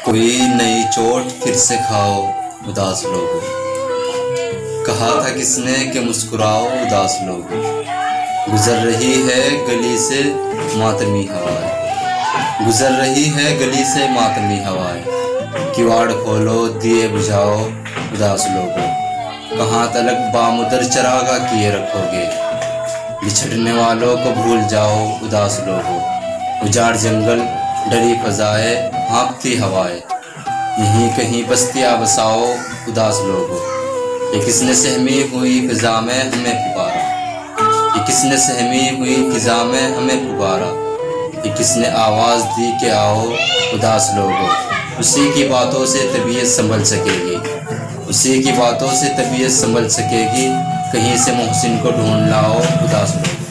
کوئی نئی چوٹ پھر سے کھاؤ اداس لوگوں، کہا تھا کس نے کہ مسکراؤ اداس لوگوں۔ گزر رہی ہے گلی سے ماتمی ہوائیں، گزر رہی ہے گلی سے ماتمی ہوائیں، کواڑ کھولو دیے بجھاؤ اداس لوگوں۔ کہاں تلک بامدر چراغاں کیے رکھو گے، بچھڑنے والوں کو بھول جاؤ اداس لوگوں۔ اجاڑ جنگل ڈری فضائے ہانپتی ہوائیں، یہیں کہیں بستیاں بساؤ اداس لوگوں۔ یہ کس نے سہمی ہوئی فضا میں ہمیں پکارا، یہ کس نے سہمی ہوئی فضا میں ہمیں پکارا، یہ کس نے آواز دی کہ آؤ اداس لوگوں۔ اسی کی باتوں سے طبیعت سنبھل سکے گی، اسی کی باتوں سے طبیعت سنبھل سکے گی، کہیں سے محسن کو ڈھونڈ لاؤ اداس لوگوں۔